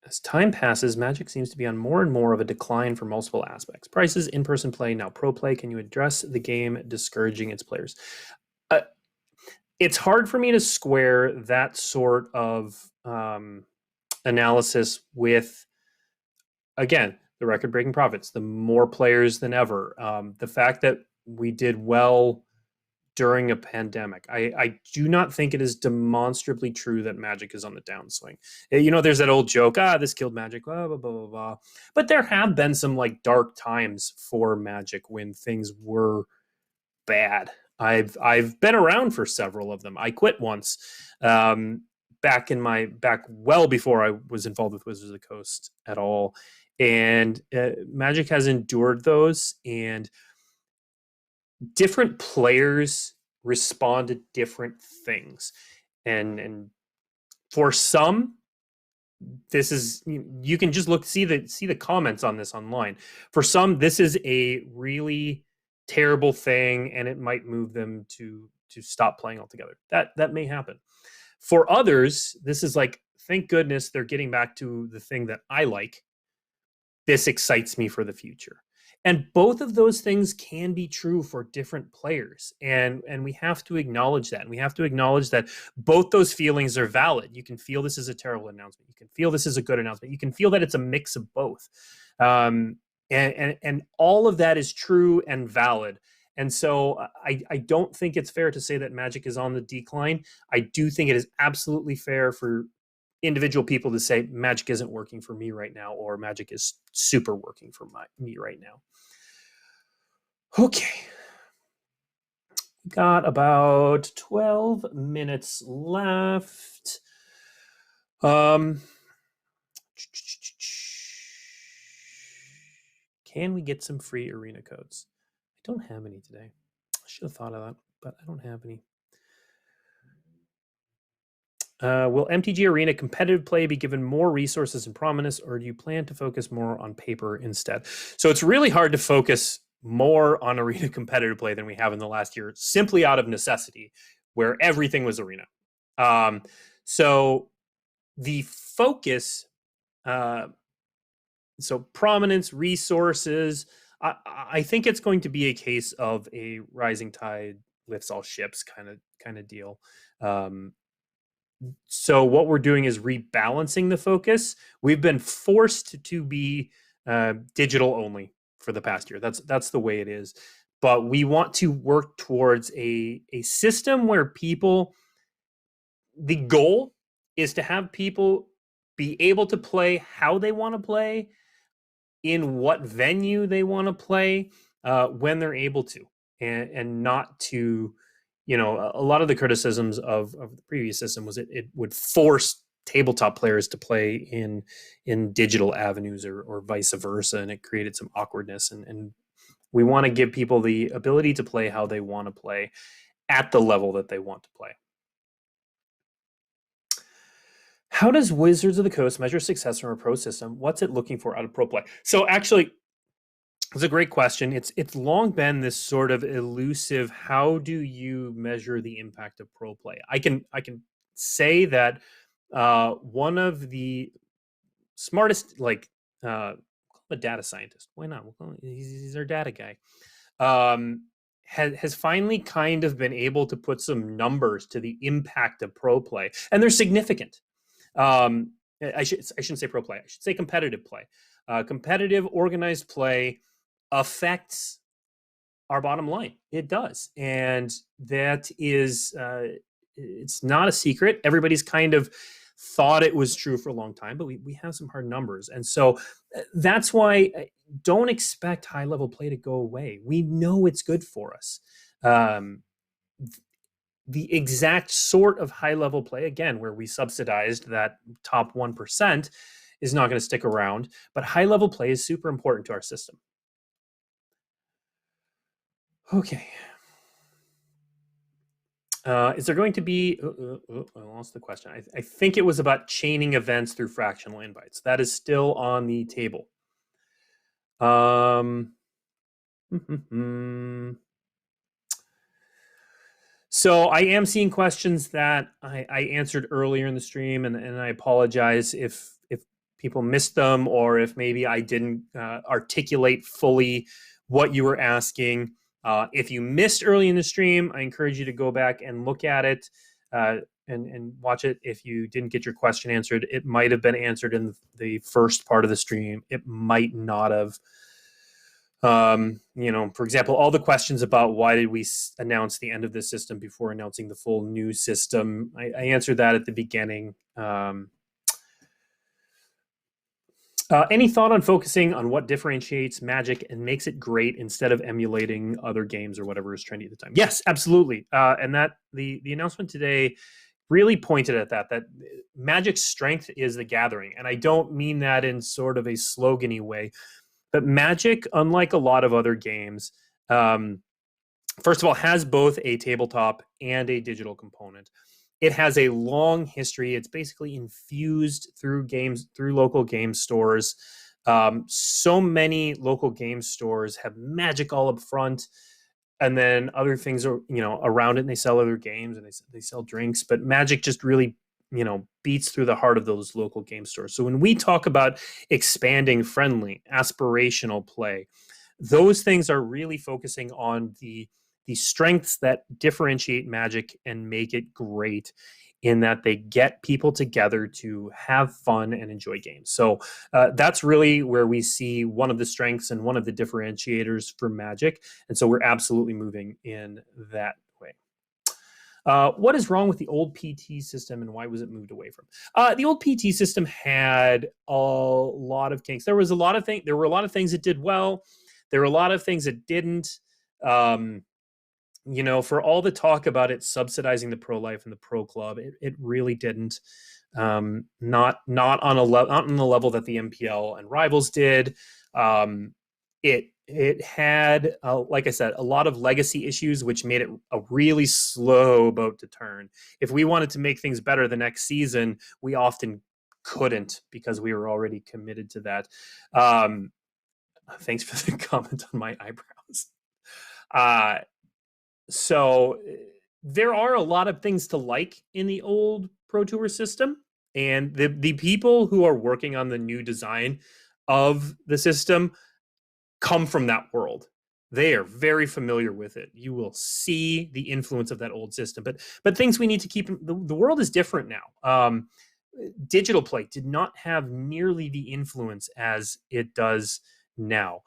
A: As time passes, Magic seems to be on more and more of a decline for multiple aspects. Prices, in-person play, now pro play. Can you address the game discouraging its players? It's hard for me to square that sort of analysis with, again, the record-breaking profits, the more players than ever, the fact that we did well during a pandemic. I do not think it is demonstrably true that Magic is on the downswing. There's that old joke, this killed Magic, blah, blah, blah, blah, blah. But there have been some like dark times for Magic when things were bad. I've been around for several of them. I quit once, back well before I was involved with Wizards of the Coast at all, and Magic has endured those, and different players respond to different things, and for some, this is, you can just see the comments on this online. For some, this is a really terrible thing, and it might move them to stop playing altogether. That may happen. For others, this is like, thank goodness they're getting back to the thing that I like. This excites me for the future. And both of those things can be true for different players. And we have to acknowledge that. And we have to acknowledge that both those feelings are valid. You can feel this is a terrible announcement. You can feel this is a good announcement. You can feel that it's a mix of both. And all of that is true and valid. And so I don't think it's fair to say that Magic is on the decline. I do think it is absolutely fair for individual people to say Magic isn't working for me right now, or Magic is super working for me right now. Okay. Got about 12 minutes left. Can we get some free arena codes? I don't have any today. I should have thought of that, but I don't have any. Will MTG Arena competitive play be given more resources and prominence, or do you plan to focus more on paper instead? So it's really hard to focus more on Arena competitive play than we have in the last year, simply out of necessity, where everything was Arena. So the focus, so prominence, resources, I think it's going to be a case of a rising tide lifts all ships kind of deal. So what we're doing is rebalancing the focus. We've been forced to be digital only for the past year. That's the way it is. But we want to work towards a system where people, the goal is to have people be able to play how they want to play, in what venue they want to play, when they're able to, and not to, a lot of the criticisms of the previous system was it would force tabletop players to play in digital avenues or vice versa, and it created some awkwardness. And we want to give people the ability to play how they want to play at the level that they want to play. How does Wizards of the Coast measure success from a pro system? What's it looking for out of pro play? So actually, it's a great question. It's long been this sort of elusive, how do you measure the impact of pro play? I can say that one of the smartest, like, call him a data scientist. Why not? He's our data guy. Has finally kind of been able to put some numbers to the impact of pro play, and they're significant. I shouldn't say pro play. I should say competitive play. Competitive, organized play affects our bottom line. It does. And that is, it's not a secret. Everybody's kind of thought it was true for a long time, but we have some hard numbers. And so that's why don't expect high level play to go away. We know it's good for us. The exact sort of high level play, again, where we subsidized that top 1%, is not going to stick around. But high level play is super important to our system. Okay. Is there going to be... I lost the question. I think it was about chaining events through fractional invites. That is still on the table. So I am seeing questions that I answered earlier in the stream, and I apologize if people missed them, or if maybe I didn't articulate fully what you were asking. If you missed early in the stream, I encourage you to go back and look at it and watch it. If you didn't get your question answered, it might have been answered in the first part of the stream. It might not have. For example, all the questions about why did we announce the end of this system before announcing the full new system, I answered that at the beginning. Any thought on focusing on what differentiates Magic and makes it great instead of emulating other games or whatever is trendy at the time? Yes, absolutely. And that the announcement today really pointed at that Magic's strength is the gathering. And I don't mean that in sort of a slogan-y way, but Magic, unlike a lot of other games, first of all, has both a tabletop and a digital component. It has a long history. It's basically infused through local game stores. So many local game stores have Magic all up front, and then other things are around it. And they sell other games and they sell drinks. But Magic just really beats through the heart of those local game stores. So when we talk about expanding friendly, aspirational play, those things are really focusing on the strengths that differentiate Magic and make it great, in that they get people together to have fun and enjoy games. So that's really where we see one of the strengths and one of the differentiators for Magic. And so we're absolutely moving in that way. What is wrong with the old PT system, and why was it moved away from? The old PT system had a lot of kinks. There were a lot of things it did well. There were a lot of things it didn't. For all the talk about it subsidizing the pro life and the pro club, it really didn't. Not on the level that the MPL and Rivals did. It had, like I said, a lot of legacy issues, which made it a really slow boat to turn. If we wanted to make things better the next season, we often couldn't, because we were already committed to that. Thanks for the comment on my eyebrows. So there are a lot of things to like in the old Pro Tour system, and the people who are working on the new design of the system come from that world. They are very familiar with it. You will see the influence of that old system, but things we need to keep. The world is different now. Digital play did not have nearly the influence as it does now.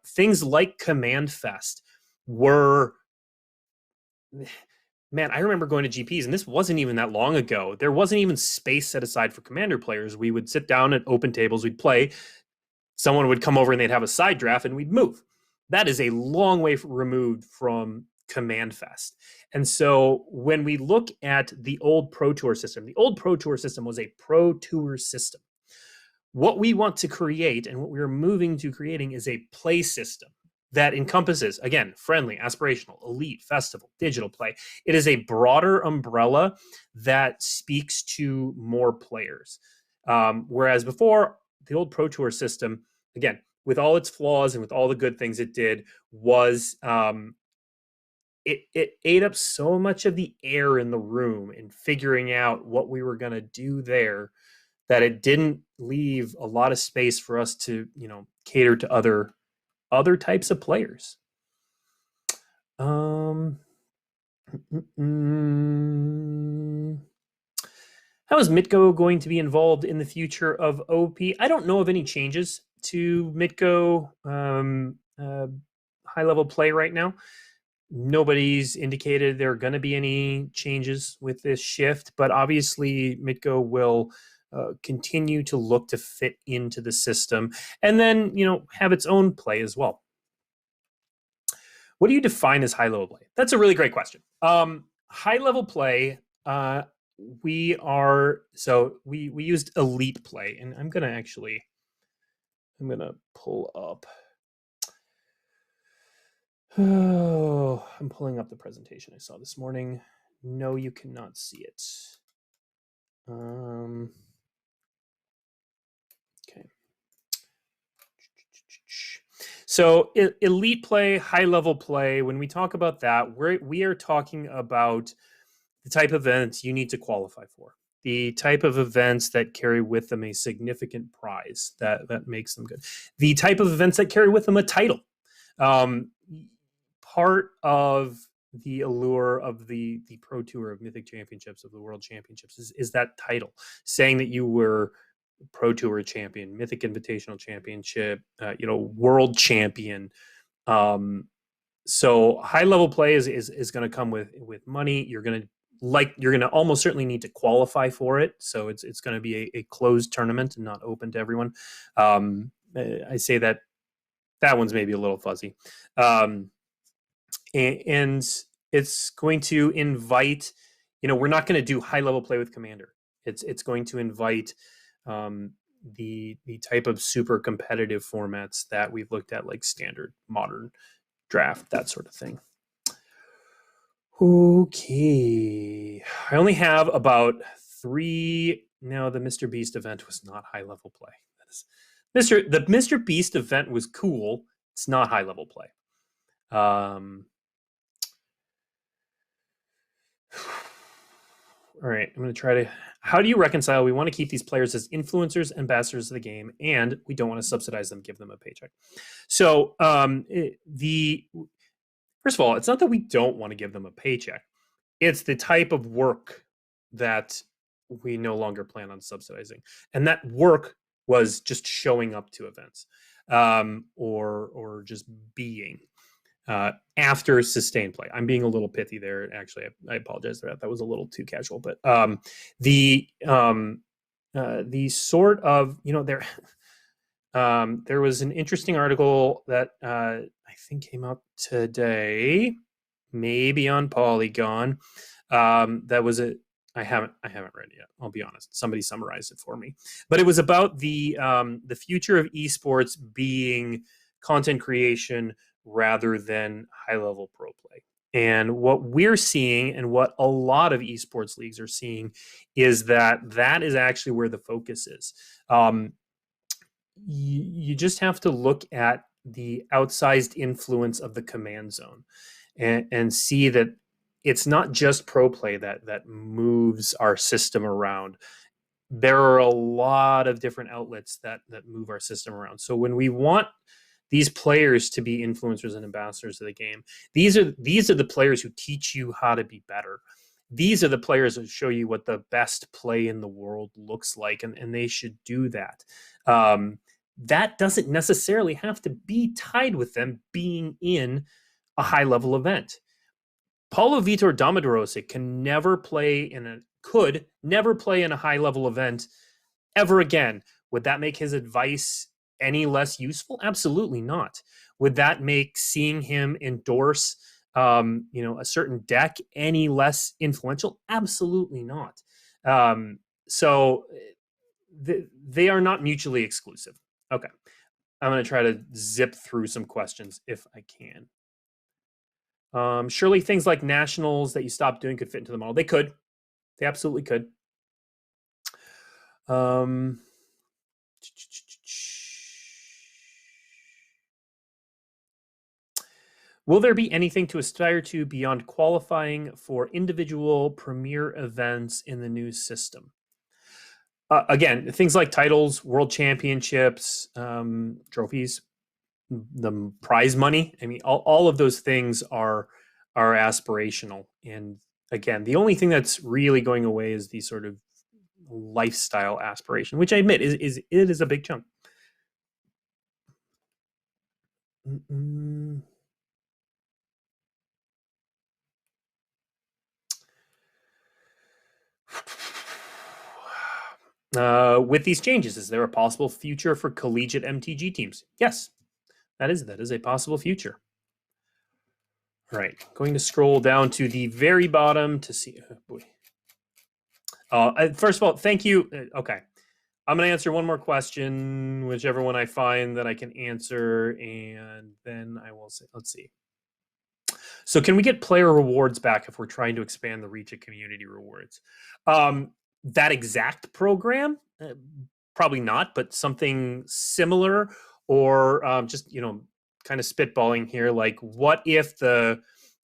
A: Things like Command Fest were... Man, I remember going to GPs, and this wasn't even that long ago. There wasn't even space set aside for Commander players. We would sit down at open tables, we'd play. Someone would come over and they'd have a side draft, and we'd move. That is a long way removed from Command Fest. And so when we look at the old Pro Tour system was a Pro Tour system. What we want to create, and what we're moving to creating, is a play system that encompasses, again, friendly, aspirational, elite, festival, digital play. It is a broader umbrella that speaks to more players. Whereas before, the old Pro Tour system, again, with all its flaws and with all the good things it did, was it ate up so much of the air in the room in figuring out what we were going to do there, that it didn't leave a lot of space for us to, cater to other types of players. How is Mitko going to be involved in the future of OP? I don't know of any changes to Mitko. high-level play right now. Nobody's indicated there are going to be any changes with this shift, but obviously Mitko will continue to look to fit into the system and then, have its own play as well. What do you define as high-level play? That's a really great question. High-level play, we used elite play, and I'm going to pull up. Oh, I'm pulling up the presentation I saw this morning. No, you cannot see it. Okay. So elite play, high-level play, when we talk about that, we are talking about the type of events you need to qualify for, the type of events that carry with them a significant prize that makes them good, the type of events that carry with them a title. Part of the allure of the Pro Tour, of Mythic Championships, of the World Championships is that title, saying that you were Pro Tour champion, Mythic Invitational Championship, World Champion. So high level play is going to come with money. You're going to almost certainly need to qualify for it. So it's going to be a closed tournament and not open to everyone. I say that one's maybe a little fuzzy. And it's going to invite, we're not going to do high level play with Commander. It's going to invite the type of super competitive formats that we've looked at, like Standard, Modern, Draft, that sort of thing. Okay, I only have about 3. No, the Mr. Beast event was not high level play. The Mr. Beast event was cool. It's not high level play. All right, I'm going to try to. How do you reconcile? We want to keep these players as influencers, ambassadors of the game, and we don't want to subsidize them, give them a paycheck. So, first of all, it's not that we don't want to give them a paycheck. It's the type of work that we no longer plan on subsidizing, and that work was just showing up to events, or just being. After sustained play. I'm being a little pithy there. Actually, I apologize for that. That was a little too casual. But the sort of, there was an interesting article that I think came out today, maybe on Polygon. That was I haven't read it yet. I'll be honest. Somebody summarized it for me, but it was about the future of esports being content creation rather than high-level pro play. And what we're seeing, and what a lot of esports leagues are seeing, is that is actually where the focus is. You just have to look at the outsized influence of the command zone and see that it's not just pro play that moves our system around. There are a lot of different outlets that move our system around. So when we want these players to be influencers and ambassadors of the game, these are the players who teach you how to be better. These are the players that show you what the best play in the world looks like, and they should do that. That doesn't necessarily have to be tied with them being in a high-level event. Paulo Vitor Domodossi could never play in a high-level event ever again. Would that make his advice any less useful? Absolutely not. Would that make seeing him endorse a certain deck any less influential? Absolutely not. So they are not mutually exclusive. Okay, I'm going to try to zip through some questions if I can. Surely things like nationals that you stopped doing could fit into the model. They could. They absolutely could. Will there be anything to aspire to beyond qualifying for individual premier events in the new system? Again, things like titles, world championships, trophies, the prize money. I mean, all of those things are aspirational. And again, the only thing that's really going away is the sort of lifestyle aspiration, which I admit is a big chunk. With these changes, is there a possible future for collegiate MTG teams? Yes, that is a possible future. All right, going to scroll down to the very bottom to see. Oh boy. First of all, thank you. Okay, I'm going to answer one more question, whichever one I find that I can answer, and then I will say, let's see. So, can we get player rewards back if we're trying to expand the reach of community rewards? That exact program, probably not, but something similar, or just kind of spitballing here. Like, what if the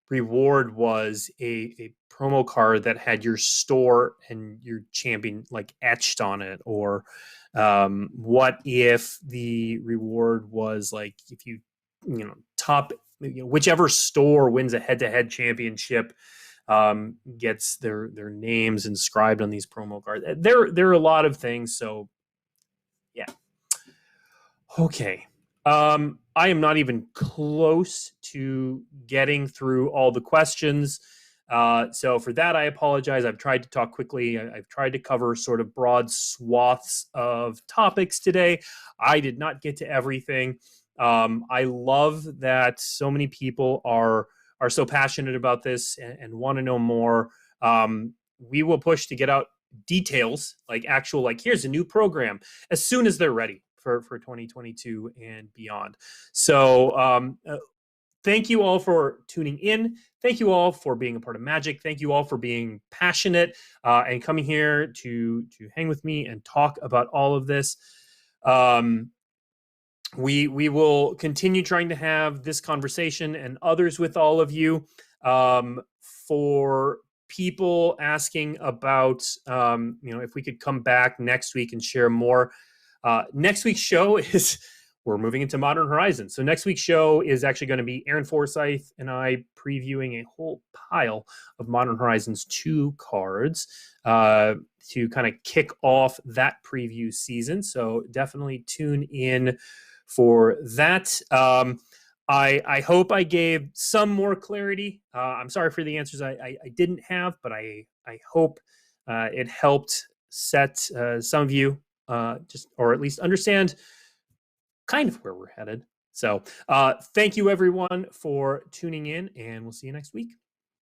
A: reward was a promo card that had your store and your champion like etched on it, or what if the reward was like if you top whichever store wins a head-to-head championship gets their names inscribed on these promo cards. There are a lot of things. So yeah. Okay. I am not even close to getting through all the questions. So for that, I apologize. I've tried to talk quickly. I've tried to cover sort of broad swaths of topics today. I did not get to everything. I love that so many people are so passionate about this and want to know more. We will push to get out details, like actual, like here's a new program as soon as they're ready for 2022 and beyond. So thank you all for tuning in. Thank you all for being a part of Magic. Thank you all for being passionate and coming here to hang with me and talk about all of this. We will continue trying to have this conversation and others with all of you. For people asking about, if we could come back next week and share more. Next week's show is we're moving into Modern Horizons. So next week's show is actually going to be Aaron Forsyth and I previewing a whole pile of Modern Horizons 2 cards to kind of kick off that preview season. So definitely tune in for that. I hope I gave some more clarity. I'm sorry for the answers I didn't have, but I hope it helped set some of you just, or at least understand kind of where we're headed. So thank you everyone for tuning in, and we'll see you next week.